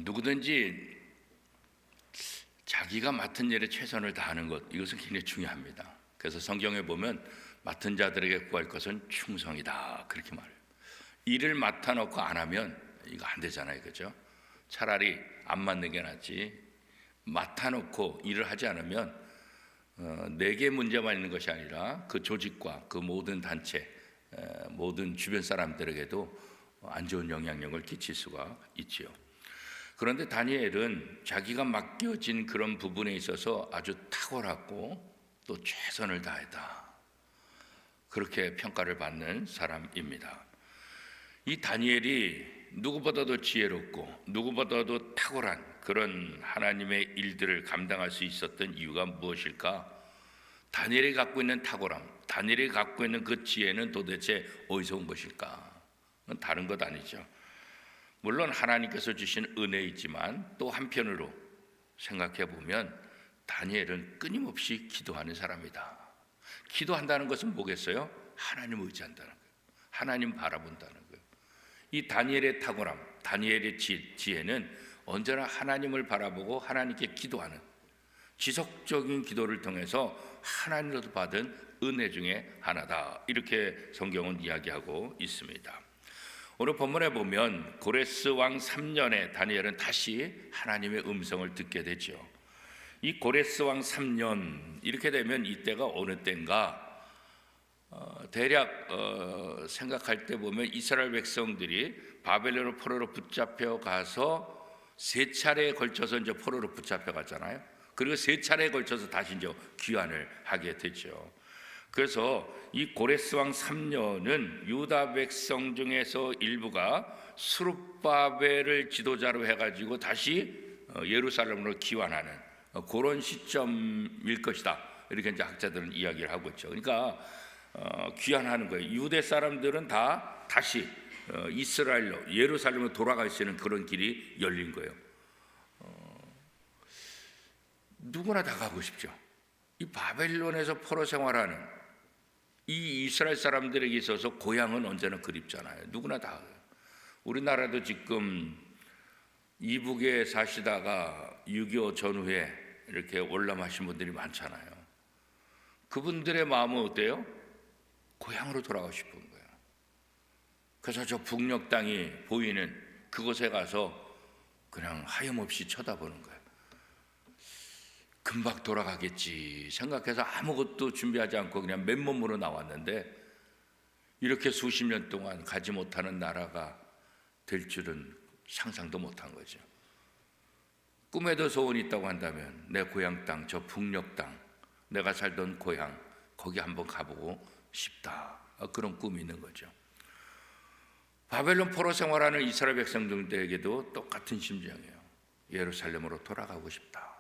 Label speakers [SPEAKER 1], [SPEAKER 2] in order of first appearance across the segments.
[SPEAKER 1] 누구든지 자기가 맡은 일에 최선을 다하는 것, 이것은 굉장히 중요합니다. 그래서 성경에 보면 맡은 자들에게 구할 것은 충성이다, 그렇게 말해요. 일을 맡아놓고 안 하면 이거 안 되잖아요, 그죠? 차라리 안 맡는 게 낫지. 맡아놓고 일을 하지 않으면 내게 문제만 있는 것이 아니라 그 조직과 그 모든 단체, 모든 주변 사람들에게도 안 좋은 영향력을 끼칠 수가 있지요. 그런데 다니엘은 자기가 맡겨진 그런 부분에 있어서 아주 탁월하고 또 최선을 다했다, 그렇게 평가를 받는 사람입니다. 이 다니엘이 누구보다도 지혜롭고 누구보다도 탁월한 그런 하나님의 일들을 감당할 수 있었던 이유가 무엇일까? 다니엘이 갖고 있는 탁월함, 다니엘이 갖고 있는 그 지혜는 도대체 어디서 온 것일까? 다른 것 아니죠. 물론 하나님께서 주신 은혜이지만 또 한편으로 생각해 보면 다니엘은 끊임없이 기도하는 사람이다. 기도한다는 것은 뭐겠어요? 하나님 의지한다는 거예요. 하나님 바라본다는 거예요. 이 다니엘의 탁월함, 다니엘의 지혜는 언제나 하나님을 바라보고 하나님께 기도하는, 지속적인 기도를 통해서 하나님으로부터 받은 은혜 중에 하나다, 이렇게 성경은 이야기하고 있습니다. 오늘 본문에 보면 고레스 왕 3년에 다니엘은 다시 하나님의 음성을 듣게 되죠. 이 고레스 왕 3년, 이렇게 되면 이때가 어느 때인가? 대략 생각할 때 보면 이스라엘 백성들이 바벨론 포로로 붙잡혀 가서 세 차례에 걸쳐서 이제 포로로 붙잡혀 갔잖아요. 그리고 세 차례에 걸쳐서 다시 이제 귀환을 하게 되죠. 그래서 이 고레스 왕 3년은 유다 백성 중에서 일부가 스룹바벨을 지도자로 해가지고 다시 예루살렘으로 귀환하는 그런 시점일 것이다, 이렇게 이제 학자들은 이야기를 하고 있죠. 그러니까 귀환하는 거예요. 유대 사람들은 다 다시 이스라엘로, 예루살렘으로 돌아갈 수 있는 그런 길이 열린 거예요. 누구나 다 가고 싶죠. 이 바벨론에서 포로 생활하는 이 이스라엘 사람들에게 있어서 고향은 언제나 그립잖아요. 누구나 다. 우리나라도 지금 이북에 사시다가 6.25 전후에 이렇게 월남하신 분들이 많잖아요. 그분들의 마음은 어때요? 고향으로 돌아가고 싶은 거예요. 그래서 저 북녘 땅이 보이는 그곳에 가서 그냥 하염없이 쳐다보는 거예요. 금방 돌아가겠지 생각해서 아무것도 준비하지 않고 그냥 맨몸으로 나왔는데 이렇게 수십 년 동안 가지 못하는 나라가 될 줄은 상상도 못한 거죠. 꿈에도 소원이 있다고 한다면 내 고향 땅, 저 북녘 땅, 내가 살던 고향, 거기 한번 가보고 싶다, 그런 꿈이 있는 거죠. 바벨론 포로 생활하는 이스라엘 백성들에게도 똑같은 심정이에요. 예루살렘으로 돌아가고 싶다.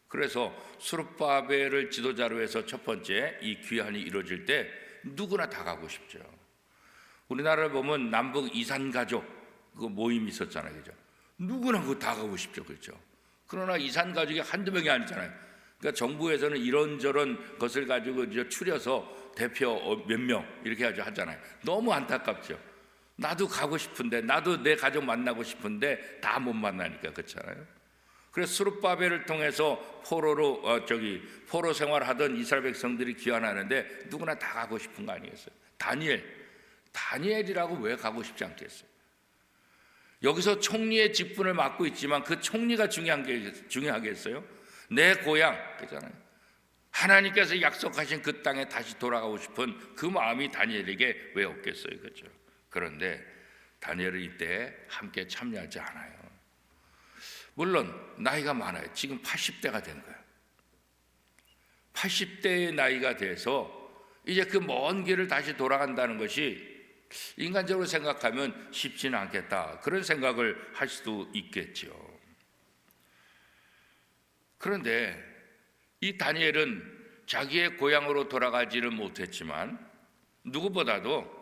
[SPEAKER 1] 그래서 스룹바벨을 지도자로 해서 첫 번째 이 귀환이 이루어질 때 누구나 다 가고 싶죠. 우리나라를 보면 남북 이산가족 그 모임이 있었잖아요, 그죠? 누구나 그거 다 가고 싶죠, 그렇죠? 그러나 이산가족이 한두 명이 아니잖아요. 그러니까 정부에서는 이런저런 것을 가지고 이제 추려서 대표 몇 명 이렇게 하잖아요. 너무 안타깝죠. 나도 가고 싶은데, 나도 내 가족 만나고 싶은데 다 못 만나니까, 그렇잖아요. 그래서 스룹바벨을 통해서 포로 생활하던 이스라엘 백성들이 귀환하는데 누구나 다 가고 싶은 거 아니겠어요? 다니엘이라고 왜 가고 싶지 않겠어요? 여기서 총리의 직분을 맡고 있지만 그 총리가 중요하겠어요? 내 고향, 그잖아요. 하나님께서 약속하신 그 땅에 다시 돌아가고 싶은 그 마음이 다니엘에게 왜 없겠어요, 그렇죠? 그런데 다니엘은 이때 함께 참여하지 않아요. 물론 나이가 많아요. 지금 80대가 된 거예요. 80대의 나이가 돼서 이제 그 먼 길을 다시 돌아간다는 것이 인간적으로 생각하면 쉽지는 않겠다, 그런 생각을 할 수도 있겠죠. 그런데 이 다니엘은 자기의 고향으로 돌아가지는 못했지만 누구보다도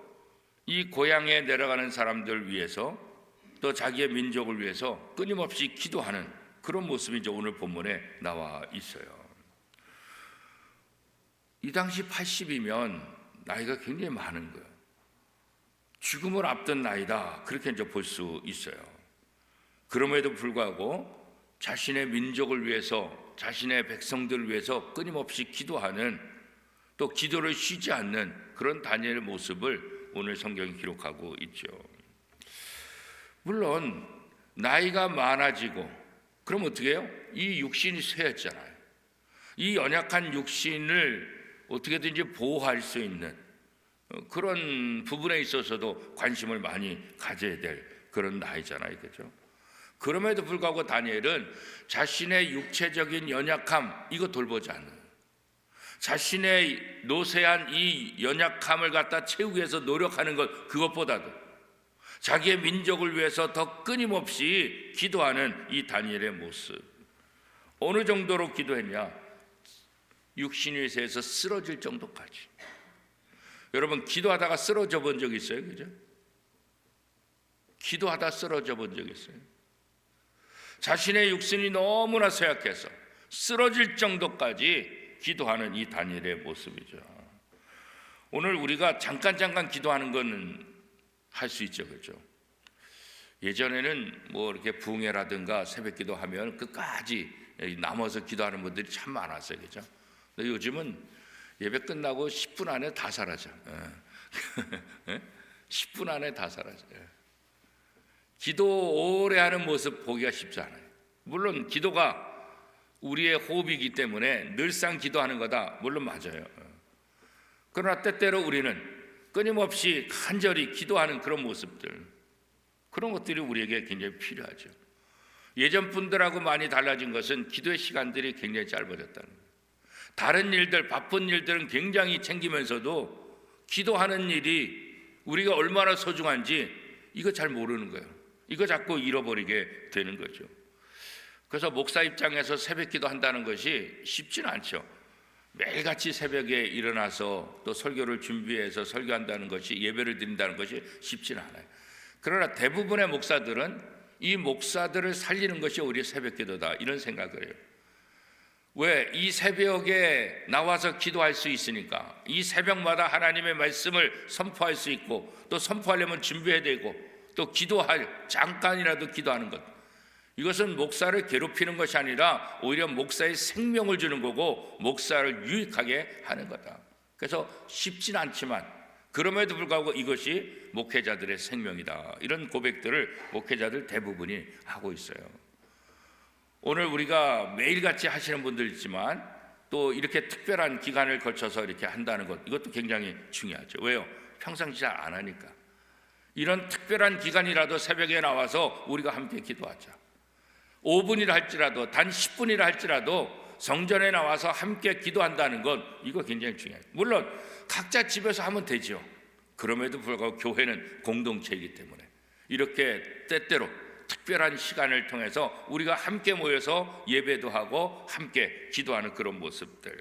[SPEAKER 1] 이 고향에 내려가는 사람들 위해서 또 자기의 민족을 위해서 끊임없이 기도하는 그런 모습이 이제 오늘 본문에 나와 있어요. 이 당시 80이면 나이가 굉장히 많은 거예요. 죽음을 앞둔 나이다, 그렇게 이제 볼 수 있어요. 그럼에도 불구하고 자신의 민족을 위해서, 자신의 백성들을 위해서 끊임없이 기도하는, 또 기도를 쉬지 않는 그런 다니엘의 모습을 오늘 성경이 기록하고 있죠. 물론 나이가 많아지고 그럼 어떻게 해요? 이 육신이 쇠했잖아요. 이 연약한 육신을 어떻게든지 보호할 수 있는 그런 부분에 있어서도 관심을 많이 가져야 될 그런 나이잖아요. 그렇죠? 그럼에도 불구하고 다니엘은 자신의 육체적인 연약함 이거 돌보지 않는, 자신의 노쇠한 이 연약함을 갖다 채우기 위해서 노력하는 것, 그것보다도 자기의 민족을 위해서 더 끊임없이 기도하는 이 다니엘의 모습. 어느 정도로 기도했냐? 육신의 세에서 쓰러질 정도까지. 여러분, 기도하다가 쓰러져 본 적 있어요? 그죠? 기도하다 쓰러져 본 적 있어요? 자신의 육신이 너무나 쇠약해서 쓰러질 정도까지 기도하는 이 다니엘의 모습이죠. 오늘 우리가 잠깐 기도하는 거는 할 수 있죠. 그렇죠? 예전에는 뭐 이렇게 부흥회라든가 새벽 기도하면 끝까지 남아서 기도하는 분들이 참 많았어요. 그렇죠? 근데 요즘은 예배 끝나고 10분 안에 다 사라져. 10분 안에 다 사라져. 기도 오래 하는 모습 보기가 쉽지 않아요. 물론 기도가 우리의 호흡이기 때문에 늘상 기도하는 거다. 물론 맞아요. 그러나 때때로 우리는 끊임없이 간절히 기도하는 그런 모습들, 그런 것들이 우리에게 굉장히 필요하죠. 예전 분들하고 많이 달라진 것은 기도의 시간들이 굉장히 짧아졌다는 거예요. 다른 일들, 바쁜 일들은 굉장히 챙기면서도 기도하는 일이 우리가 얼마나 소중한지 이거 잘 모르는 거예요. 이거 자꾸 잃어버리게 되는 거죠. 그래서 목사 입장에서 새벽 기도한다는 것이 쉽지는 않죠. 매일같이 새벽에 일어나서 또 설교를 준비해서 설교한다는 것이, 예배를 드린다는 것이 쉽지는 않아요. 그러나 대부분의 목사들은 이 목사들을 살리는 것이 우리의 새벽 기도다, 이런 생각을 해요. 왜? 이 새벽에 나와서 기도할 수 있으니까. 이 새벽마다 하나님의 말씀을 선포할 수 있고, 또 선포하려면 준비해야 되고, 또 기도할, 잠깐이라도 기도하는 것, 이것은 목사를 괴롭히는 것이 아니라 오히려 목사의 생명을 주는 거고 목사를 유익하게 하는 거다. 그래서 쉽진 않지만 그럼에도 불구하고 이것이 목회자들의 생명이다, 이런 고백들을 목회자들 대부분이 하고 있어요. 오늘 우리가 매일같이 하시는 분들 있지만 또 이렇게 특별한 기간을 거쳐서 이렇게 한다는 것, 이것도 굉장히 중요하죠. 왜요? 평상시 잘 안 하니까. 이런 특별한 기간이라도 새벽에 나와서 우리가 함께 기도하자. 5분이라 할지라도, 단 10분이라 할지라도 성전에 나와서 함께 기도한다는 것, 이거 굉장히 중요해요. 물론 각자 집에서 하면 되죠. 그럼에도 불구하고 교회는 공동체이기 때문에 이렇게 때때로 특별한 시간을 통해서 우리가 함께 모여서 예배도 하고 함께 기도하는 그런 모습들.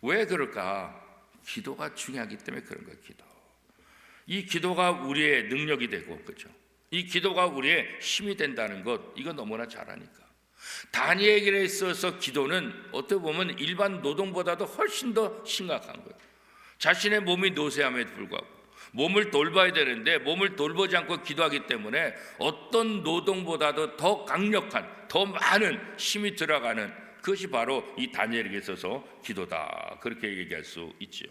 [SPEAKER 1] 왜 그럴까? 기도가 중요하기 때문에 그런 거예요. 이 기도가 우리의 능력이 되고, 그렇죠? 이 기도가 우리의 힘이 된다는 것, 이거 너무나 잘 아니까. 다니엘에게 있어서 기도는 어떻게 보면 일반 노동보다도 훨씬 더 심각한 거예요. 자신의 몸이 노쇠함에도 불구하고 몸을 돌봐야 되는데 몸을 돌보지 않고 기도하기 때문에 어떤 노동보다도 더 강력한, 더 많은 힘이 들어가는, 그것이 바로 이 다니엘에게 있어서 기도다, 그렇게 얘기할 수 있죠.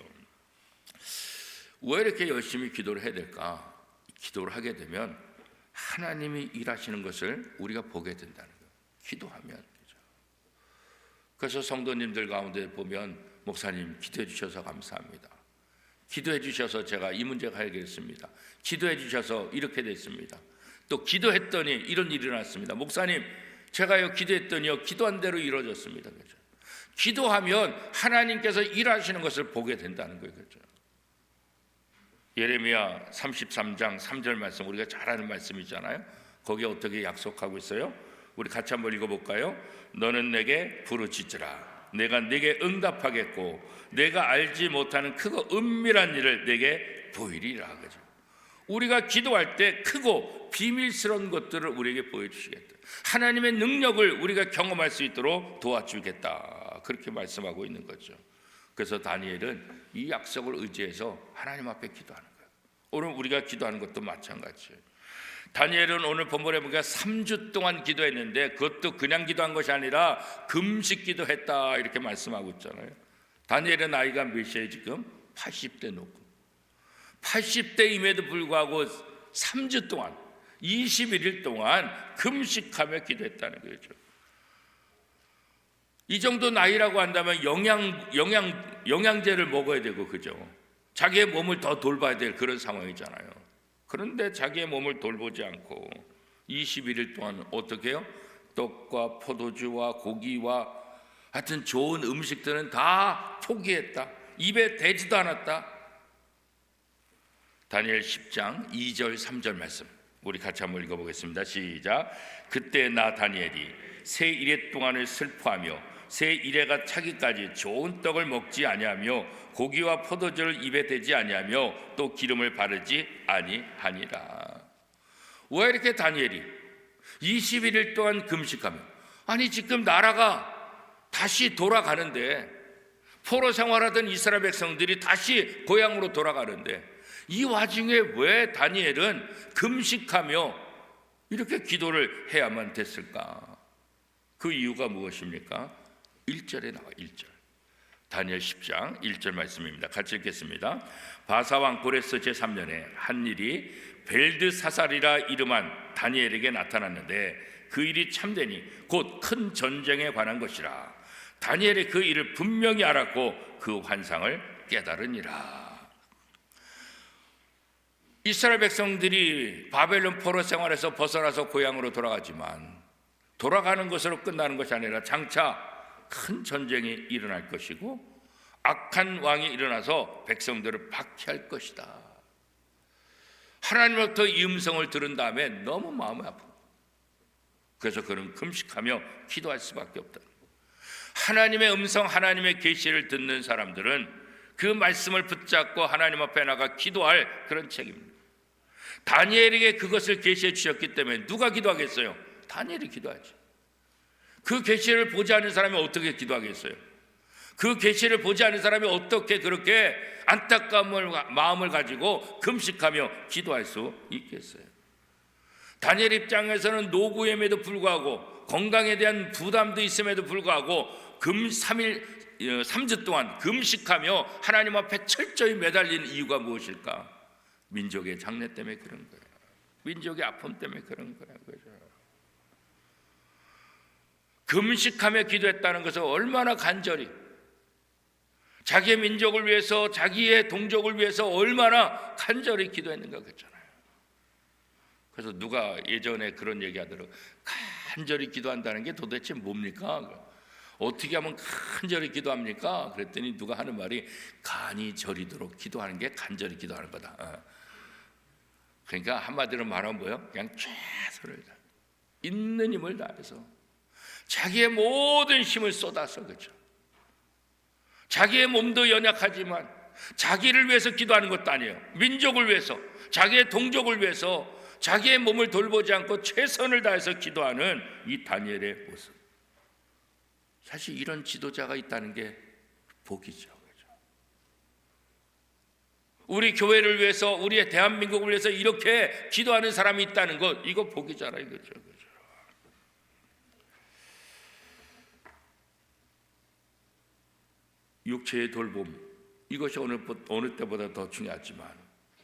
[SPEAKER 1] 왜 이렇게 열심히 기도를 해야 될까? 기도를 하게 되면 하나님이 일하시는 것을 우리가 보게 된다는 거예요. 기도하면. 그래서 성도님들 가운데 보면 목사님 기도해 주셔서 감사합니다. 기도해 주셔서 제가 이 문제가 해결됐습니다. 기도해 주셔서 이렇게 됐습니다. 또 기도했더니 이런 일이 일어났습니다. 목사님 제가요 기도했더니요 기도한 대로 이루어졌습니다. 그렇죠? 기도하면 하나님께서 일하시는 것을 보게 된다는 거예요. 그렇죠? 예레미야 33장 3절 말씀, 우리가 잘 아는 말씀이잖아요. 거기에 어떻게 약속하고 있어요? 우리 같이 한번 읽어볼까요? 너는 내게 부르짖으라. 내가 네게 응답하겠고 내가 알지 못하는 크고 은밀한 일을 내게 보이리라. 그죠? 우리가 기도할 때 크고 비밀스러운 것들을 우리에게 보여주시겠다. 하나님의 능력을 우리가 경험할 수 있도록 도와주겠다. 그렇게 말씀하고 있는 거죠. 그래서 다니엘은 이 약속을 의지해서 하나님 앞에 기도하는 거예요. 오늘 우리가 기도하는 것도 마찬가지예요. 다니엘은 오늘 본문에 보니까 3주 동안 기도했는데 그것도 그냥 기도한 것이 아니라 금식 기도했다 이렇게 말씀하고 있잖아요. 다니엘의 나이가 몇이에요 지금? 80대 놓고 80대임에도 불구하고 3주 동안 21일 동안 금식하며 기도했다는 거죠. 이 정도 나이라고 한다면 영양제를 먹어야 되고 그죠? 자기의 몸을 더 돌봐야 될 그런 상황이잖아요. 그런데 자기의 몸을 돌보지 않고 21일 동안 어떻게 해요? 떡과 포도주와 고기와 하여튼 좋은 음식들은 다 포기했다. 입에 대지도 않았다. 다니엘 10장 2절 3절 말씀 우리 같이 한번 읽어보겠습니다. 시작. 그때 나 다니엘이 새 이래 동안을 슬퍼하며 새 이래가 차기까지 좋은 떡을 먹지 아니하며 고기와 포도주를 입에 대지 아니하며 또 기름을 바르지 아니하니라. 왜 이렇게 다니엘이 21일 동안 금식하며, 아니 지금 나라가 다시 돌아가는데, 포로 생활하던 이스라엘 백성들이 다시 고향으로 돌아가는데 이 와중에 왜 다니엘은 금식하며 이렇게 기도를 해야만 됐을까? 그 이유가 무엇입니까? 1절에 나와 1절. 다니엘 10장 1절 말씀입니다. 같이 읽겠습니다. 바사왕 고레스 제3년에 한 일이 벨드사살이라 이름한 다니엘에게 나타났는데 그 일이 참되니 곧 큰 전쟁에 관한 것이라. 다니엘이 그 일을 분명히 알았고 그 환상을 깨달으니라. 이스라엘 백성들이 바벨론 포로 생활에서 벗어나서 고향으로 돌아가지만 돌아가는 것으로 끝나는 것이 아니라 장차 큰 전쟁이 일어날 것이고 악한 왕이 일어나서 백성들을 박해할 것이다. 하나님으로부터 이 음성을 들은 다음에 너무 마음이 아프고 그래서 그는 금식하며 기도할 수밖에 없다. 하나님의 음성, 하나님의 계시를 듣는 사람들은 그 말씀을 붙잡고 하나님 앞에 나가 기도할 그런 책임입니다. 다니엘에게 그것을 계시해 주셨기 때문에 누가 기도하겠어요? 다니엘이 기도하지. 그 계시를 보지 않은 사람이 어떻게 기도하겠어요? 그 계시를 보지 않은 사람이 어떻게 그렇게 안타까운 마음을 가지고 금식하며 기도할 수 있겠어요? 다니엘 입장에서는 노구임에도 불구하고 건강에 대한 부담도 있음에도 불구하고 3주 동안 금식하며 하나님 앞에 철저히 매달리는 이유가 무엇일까? 민족의 장래 때문에 그런 거예요. 민족의 아픔 때문에 그런 거예요. 금식하며 기도했다는 것은 얼마나 간절히 자기의 민족을 위해서, 자기의 동족을 위해서 얼마나 간절히 기도했는가 그랬잖아요. 그래서 누가 예전에 그런 얘기하더라고요. 간절히 기도한다는 게 도대체 뭡니까? 어떻게 하면 간절히 기도합니까? 그랬더니 누가 하는 말이 간이 저리도록 기도하는 게 간절히 기도하는 거다. 그러니까 한마디로 말하면 뭐예요? 그냥 최선을 다 있는 힘을 다해서 자기의 모든 힘을 쏟아서 그렇죠. 자기의 몸도 연약하지만 자기를 위해서 기도하는 것도 아니에요. 민족을 위해서, 자기의 동족을 위해서 자기의 몸을 돌보지 않고 최선을 다해서 기도하는 이 다니엘의 모습. 사실 이런 지도자가 있다는 게 복이죠. 그렇죠? 우리 교회를 위해서, 우리의 대한민국을 위해서 이렇게 기도하는 사람이 있다는 것, 이거 복이잖아요. 그렇죠? 육체의 돌봄, 이것이 어느 때보다 더 중요하지만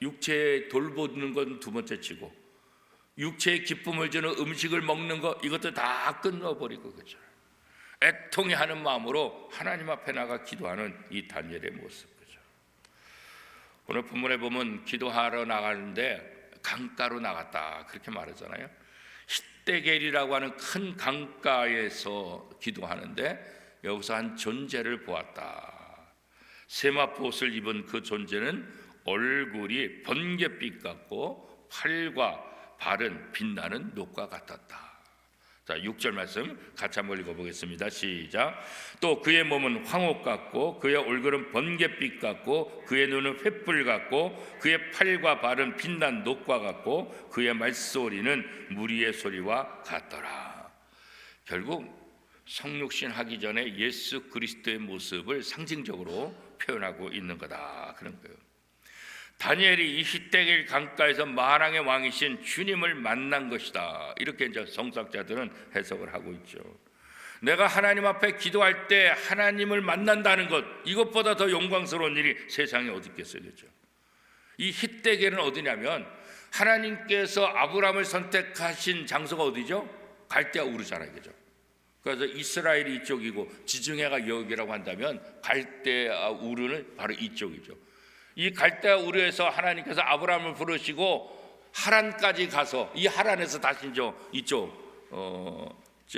[SPEAKER 1] 육체의 돌보는 건 두 번째 치고 육체의 기쁨을 주는 음식을 먹는 것, 이것도 다 끊어버리고 그죠. 애통해 하는 마음으로 하나님 앞에 나가 기도하는 이 다니엘의 모습 그죠. 오늘 본문에 보면 기도하러 나가는데 강가로 나갔다 그렇게 말하잖아요. 히데겔이라고 하는 큰 강가에서 기도하는데 여기서 한 존재를 보았다. 세마포 옷을 입은 그 존재는 얼굴이 번갯빛 같고 팔과 발은 빛나는 녹과 같았다. 자, 6절 말씀 같이 한번 읽어보겠습니다. 시작. 또 그의 몸은 황옥 같고 그의 얼굴은 번갯빛 같고 그의 눈은 횃불 같고 그의 팔과 발은 빛난 녹과 같고 그의 말소리는 무리의 소리와 같더라. 결국 성육신 하기 전에 예수 그리스도의 모습을 상징적으로 표현하고 있는 거다 그런 거예요. 다니엘이 이 히데길 강가에서 만왕의 왕이신 주님을 만난 것이다. 이렇게 이제 성서학자들은 해석을 하고 있죠. 내가 하나님 앞에 기도할 때 하나님을 만난다는 것, 이것보다 더 영광스러운 일이 세상에 어디 있겠어요, 그렇죠? 이 히데길은 어디냐면 하나님께서 아브라함을 선택하신 장소가 어디죠? 갈대아 우르잖아요, 그죠? 그래서 이스라엘이 이쪽이고 지중해가 여기라고 한다면 갈대아 우르는 바로 이쪽이죠. 이 갈대아 우르에서 하나님께서 아브라함을 부르시고 하란까지 가서 이 하란에서 다시 이쪽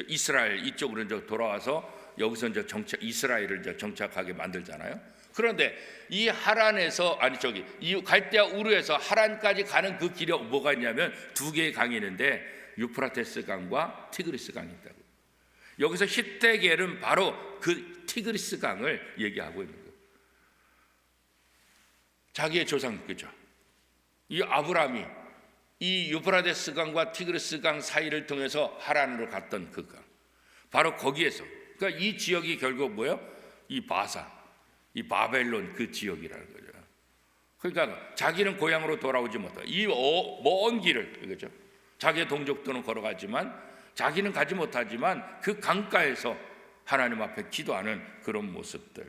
[SPEAKER 1] 이스라엘 이쪽으로 이제 돌아와서 여기서 이제 이스라엘을 이제 정착하게 만들잖아요. 그런데 이 하란에서 이 갈대아 우르에서 하란까지 가는 그 길에 뭐가 있냐면 두 개의 강이 있는데 유프라테스 강과 티그리스 강이 있다고. 여기서 히데겔은 바로 그 티그리스 강을 얘기하고 있는 거예요. 자기의 조상, 그죠? 이 아브라함이 이 유프라테스 강과 티그리스 강 사이를 통해서 하란으로 갔던 그 강, 바로 거기에서, 그러니까 이 지역이 결국 뭐예요? 이 바산, 이 바벨론 그 지역이라는 거죠. 그러니까 자기는 고향으로 돌아오지 못하고 이 먼 길을, 그죠? 자기의 동족들은 걸어가지만 자기는 가지 못하지만 그 강가에서 하나님 앞에 기도하는 그런 모습들.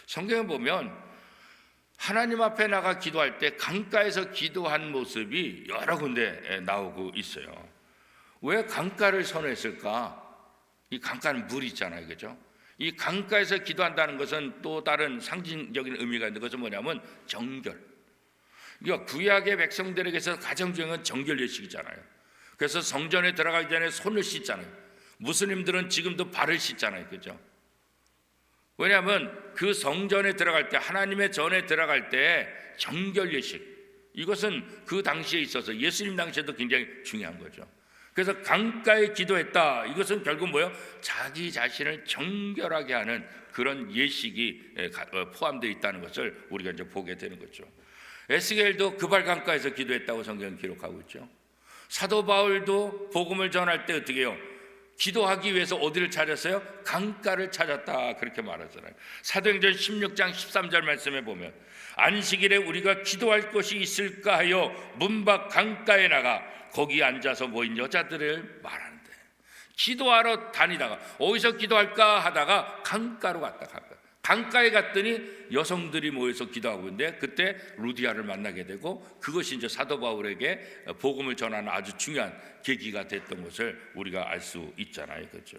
[SPEAKER 1] 성경에 보면 하나님 앞에 나가 기도할 때 강가에서 기도한 모습이 여러 군데 나오고 있어요. 왜 강가를 선호했을까? 이 강가는 물이 있잖아요, 그죠? 이 강가에서 기도한다는 것은 또 다른 상징적인 의미가 있는 것은 뭐냐면 정결. 그러니까 구약의 백성들에게서 가장 중요한 건 정결 예식이잖아요. 그래서 성전에 들어가기 전에 손을 씻잖아요. 무슬림들은 지금도 발을 씻잖아요, 그죠? 왜냐하면 그 성전에 들어갈 때, 하나님의 전에 들어갈 때 정결 예식, 이것은 그 당시에 있어서 예수님 당시에도 굉장히 중요한 거죠. 그래서 강가에 기도했다. 이것은 결국 뭐예요? 자기 자신을 정결하게 하는 그런 예식이 포함되어 있다는 것을 우리가 이제 보게 되는 거죠. 에스겔도 그발 강가에서 기도했다고 성경은 기록하고 있죠. 사도 바울도 복음을 전할 때 어떻게 해요? 기도하기 위해서 어디를 찾았어요? 강가를 찾았다, 그렇게 말하잖아요. 사도행전 16장 13절 말씀에 보면 안식일에 우리가 기도할 곳이 있을까 하여 문 밖 강가에 나가 거기 앉아서 모인 여자들을 말하는데, 기도하러 다니다가 어디서 기도할까 하다가 강가로 갔다. 강가에 갔더니 여성들이 모여서 기도하고 있는데 그때 루디아를 만나게 되고, 그것이 이제 사도 바울에게 복음을 전하는 아주 중요한 계기가 됐던 것을 우리가 알 수 있잖아요, 그렇죠?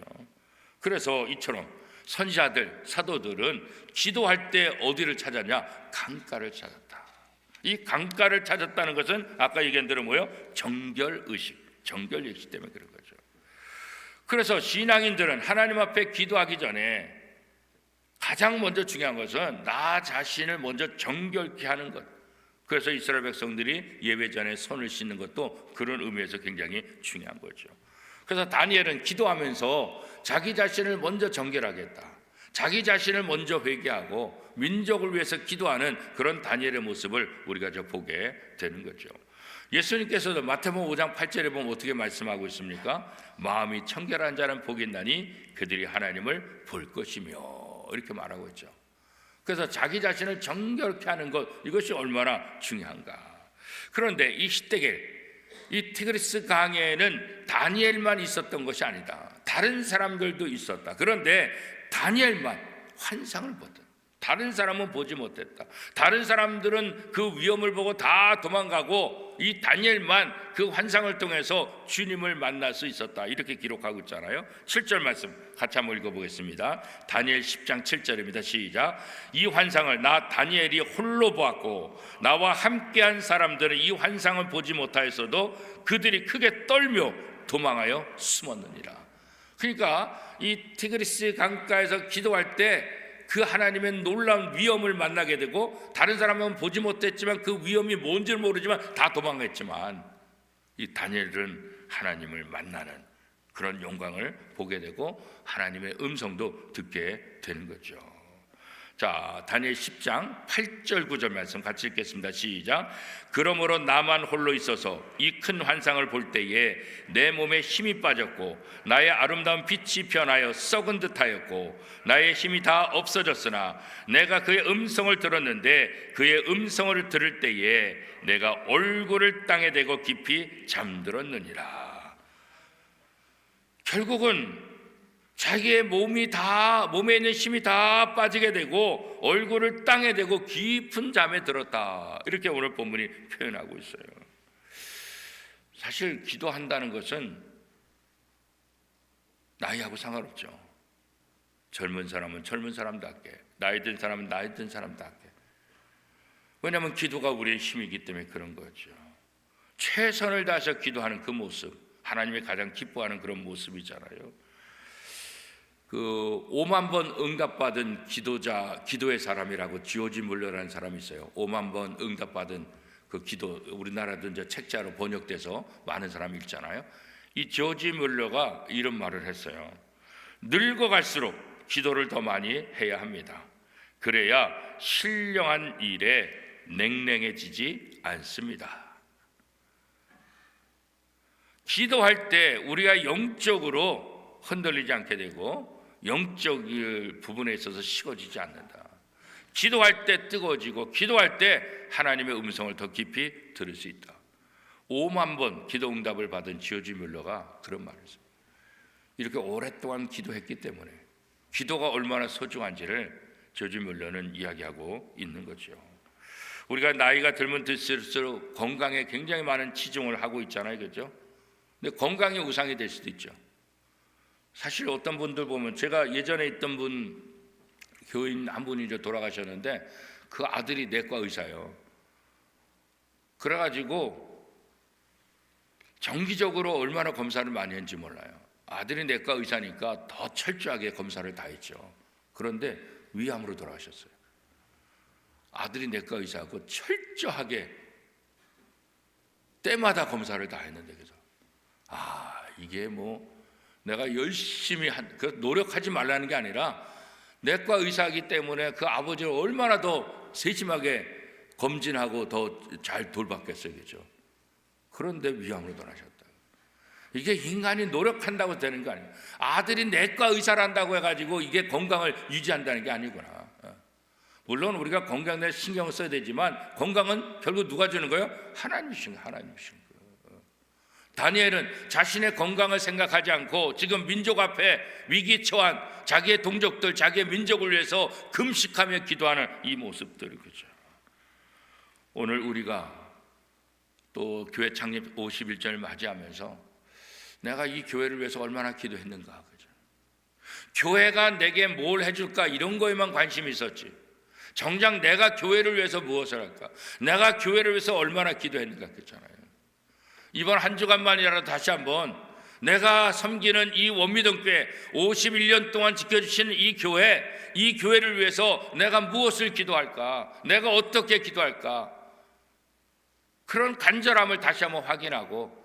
[SPEAKER 1] 그래서 이처럼 선지자들, 사도들은 기도할 때 어디를 찾았냐? 강가를 찾았다. 이 강가를 찾았다는 것은 아까 얘기한 대로 뭐예요? 정결의식, 정결의식 때문에 그런 거죠. 그래서 신앙인들은 하나님 앞에 기도하기 전에 가장 먼저 중요한 것은 나 자신을 먼저 정결케 하는 것. 그래서 이스라엘 백성들이 예배 전에 손을 씻는 것도 그런 의미에서 굉장히 중요한 거죠. 그래서 다니엘은 기도하면서 자기 자신을 먼저 정결하겠다, 자기 자신을 먼저 회개하고 민족을 위해서 기도하는 그런 다니엘의 모습을 우리가 보게 되는 거죠. 예수님께서도 마태복음 5장 8절에 보면 어떻게 말씀하고 있습니까? 마음이 청결한 자는 복이 있나니 그들이 하나님을 볼 것이며, 이렇게 말하고 있죠. 그래서 자기 자신을 정결케 하는 것, 이것이 얼마나 중요한가. 그런데 이 히데겔, 이 티그리스 강에는 다니엘만 있었던 것이 아니다. 다른 사람들도 있었다. 그런데 다니엘만 환상을 보다. 다른 사람은 보지 못했다. 다른 사람들은 그 위험을 보고 다 도망가고 이 다니엘만 그 환상을 통해서 주님을 만날 수 있었다. 이렇게 기록하고 있잖아요. 7절 말씀 같이 한번 읽어보겠습니다. 다니엘 10장 7절입니다. 시작. 이 환상을 나 다니엘이 홀로 보았고 나와 함께한 사람들은 이 환상을 보지 못하였어도 그들이 크게 떨며 도망하여 숨었느니라. 그러니까 이 티그리스 강가에서 기도할 때 그 하나님의 놀라운 위엄을 만나게 되고, 다른 사람은 보지 못했지만 그 위엄이 뭔지를 모르지만 다 도망갔지만 이 다니엘은 하나님을 만나는 그런 영광을 보게 되고 하나님의 음성도 듣게 되는 거죠. 자, 다니엘 10장 8절 9절 말씀 같이 읽겠습니다. 시작. 그러므로 나만 홀로 있어서 이 큰 환상을 볼 때에 내 몸에 힘이 빠졌고 나의 아름다운 빛이 변하여 썩은 듯하였고 나의 힘이 다 없어졌으나 내가 그의 음성을 들었는데 그의 음성을 들을 때에 내가 얼굴을 땅에 대고 깊이 잠들었느니라. 결국은 자기의 몸에 있는 힘이 다 빠지게 되고 얼굴을 땅에 대고 깊은 잠에 들었다. 이렇게 오늘 본문이 표현하고 있어요. 사실 기도한다는 것은 나이하고 상관없죠. 젊은 사람은 젊은 사람답게, 나이 든 사람은 나이 든 사람답게. 왜냐하면 기도가 우리의 힘이기 때문에 그런 거죠. 최선을 다해서 기도하는 그 모습, 하나님이 가장 기뻐하는 그런 모습이잖아요. 그 5만 번 응답받은 기도의 사람이라고 지오지 물러라는 사람이 있어요. 5만 번 응답받은 그 기도, 우리나라도 이제 책자로 번역돼서 많은 사람이 읽잖아요. 이 지오지 물러가 이런 말을 했어요. 늙어갈수록 기도를 더 많이 해야 합니다. 그래야 신령한 일에 냉랭해지지 않습니다. 기도할 때 우리가 영적으로 흔들리지 않게 되고 영적 부분에 있어서 식어지지 않는다. 기도할 때 뜨거워지고 기도할 때 하나님의 음성을 더 깊이 들을 수 있다. 5만 번 기도 응답을 받은 지오지 뮬러가 그런 말을 했습니다. 이렇게 오랫동안 기도했기 때문에 기도가 얼마나 소중한지를 지오지 뮬러는 이야기하고 있는 거죠. 우리가 나이가 들면 들수록 건강에 굉장히 많은 치중을 하고 있잖아요, 그렇죠? 근데 건강이 우상이 될 수도 있죠. 사실 어떤 분들 보면 제가 예전에 있던 교인 한 분이 이제 돌아가셨는데 그 아들이 내과 의사예요. 그래가지고 정기적으로 얼마나 검사를 많이 했는지 몰라요. 아들이 내과 의사니까 더 철저하게 검사를 다 했죠. 그런데 위암으로 돌아가셨어요. 아들이 내과 의사하고 철저하게 때마다 검사를 다 했는데, 그래서 이게 뭐 내가 열심히 노력하지 말라는 게 아니라 내과 의사이기 때문에 그 아버지를 얼마나 더 세심하게 검진하고 더 잘 돌봤겠어요, 그죠? 그런데 위암으로 돌아가셨다. 이게 인간이 노력한다고 되는 거 아니에요. 아들이 내과 의사란다고 해가지고 이게 건강을 유지한다는 게 아니구나. 물론 우리가 건강에 신경을 써야 되지만 건강은 결국 누가 주는 거예요? 하나님이신 거예요. 다니엘은 자신의 건강을 생각하지 않고 지금 민족 앞에 위기 처한 자기의 동족들, 자기의 민족을 위해서 금식하며 기도하는 이 모습들, 그죠? 오늘 우리가 또 교회 창립 51주년을 맞이하면서 내가 이 교회를 위해서 얼마나 기도했는가, 그죠? 교회가 내게 뭘 해줄까 이런 거에만 관심이 있었지, 정작 내가 교회를 위해서 무엇을 할까, 내가 교회를 위해서 얼마나 기도했는가, 그렇잖아요. 이번 한 주간만이라도 다시 한번 내가 섬기는 이 원미동교회 51년 동안 지켜주시는 이 교회를 위해서 내가 무엇을 기도할까, 내가 어떻게 기도할까, 그런 간절함을 다시 한번 확인하고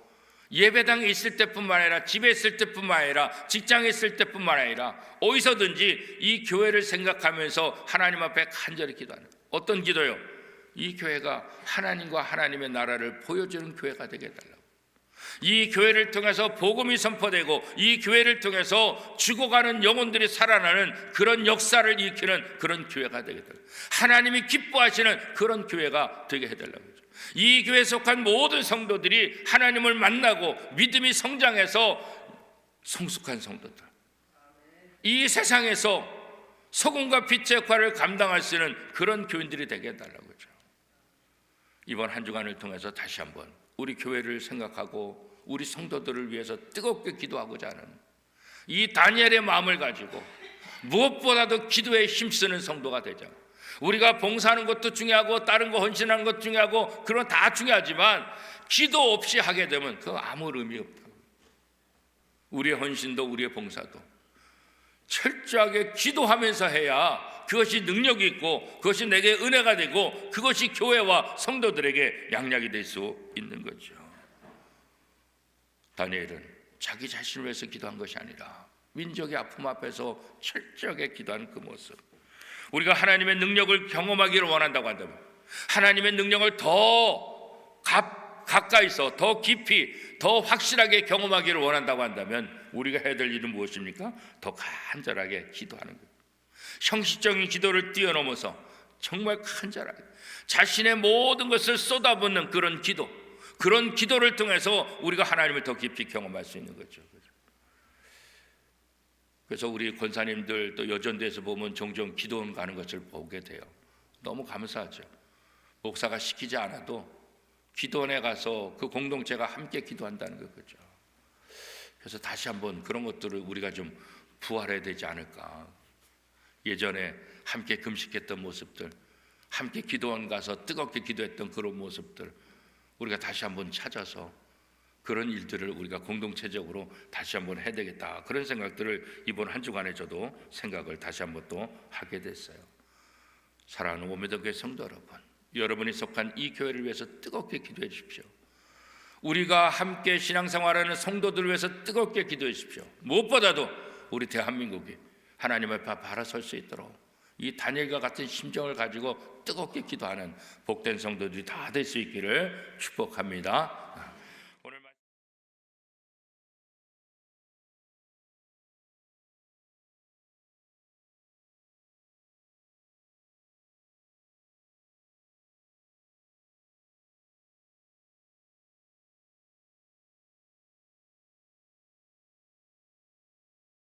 [SPEAKER 1] 예배당에 있을 때뿐만 아니라 집에 있을 때뿐만 아니라 직장에 있을 때뿐만 아니라 어디서든지 이 교회를 생각하면서 하나님 앞에 간절히 기도하는, 어떤 기도요? 이 교회가 하나님과 하나님의 나라를 보여주는 교회가 되게 해달라고, 이 교회를 통해서 복음이 선포되고 이 교회를 통해서 죽어가는 영혼들이 살아나는 그런 역사를 일으키는 그런 교회가 되게 해달라고, 하나님이 기뻐하시는 그런 교회가 되게 해달라고. 이 교회에 속한 모든 성도들이 하나님을 만나고 믿음이 성장해서 성숙한 성도들, 이 세상에서 소금과 빛의 역할을 감당할 수 있는 그런 교인들이 되게 해달라고 하죠. 이번 한 주간을 통해서 다시 한번 우리 교회를 생각하고 우리 성도들을 위해서 뜨겁게 기도하고자 하는 이 다니엘의 마음을 가지고 무엇보다도 기도에 힘쓰는 성도가 되자. 우리가 봉사하는 것도 중요하고 다른 거 헌신하는 것도 중요하고 그런 다 중요하지만 기도 없이 하게 되면 그거 아무 의미 없다. 우리의 헌신도 우리의 봉사도 철저하게 기도하면서 해야 그것이 능력이 있고 그것이 내게 은혜가 되고 그것이 교회와 성도들에게 양약이 될 수 있는 거죠. 다니엘은 자기 자신을 위해서 기도한 것이 아니라 민족의 아픔 앞에서 철저하게 기도하는 그 모습, 우리가 하나님의 능력을 경험하기를 원한다고 한다면, 하나님의 능력을 더 가까이서 더 깊이 더 확실하게 경험하기를 원한다고 한다면 우리가 해야 될 일은 무엇입니까? 더 간절하게 기도하는 거예요. 형식적인 기도를 뛰어넘어서 정말 간절하게 자신의 모든 것을 쏟아붓는 그런 기도, 그런 기도를 통해서 우리가 하나님을 더 깊이 경험할 수 있는 거죠. 그래서 우리 권사님들 또 여전도에서 보면 종종 기도원 가는 것을 보게 돼요. 너무 감사하죠. 목사가 시키지 않아도 기도원에 가서 그 공동체가 함께 기도한다는 거죠. 그래서 다시 한번 그런 것들을 우리가 좀 부활해야 되지 않을까. 예전에 함께 금식했던 모습들, 함께 기도원 가서 뜨겁게 기도했던 그런 모습들 우리가 다시 한번 찾아서 그런 일들을 우리가 공동체적으로 다시 한번 해야 되겠다, 그런 생각들을 이번 한 주간에 저도 생각을 다시 한번 또 하게 됐어요. 사랑하는 오메드교회 성도 여러분, 여러분이 속한 이 교회를 위해서 뜨겁게 기도해 주십시오. 우리가 함께 신앙생활하는 성도들을 위해서 뜨겁게 기도해 주십시오. 무엇보다도 우리 대한민국이 하나님 앞에 바로 설 수 있도록 이 다니엘과 같은 심정을 가지고 뜨겁게 기도하는 복된 성도들이 다 될 수 있기를 축복합니다.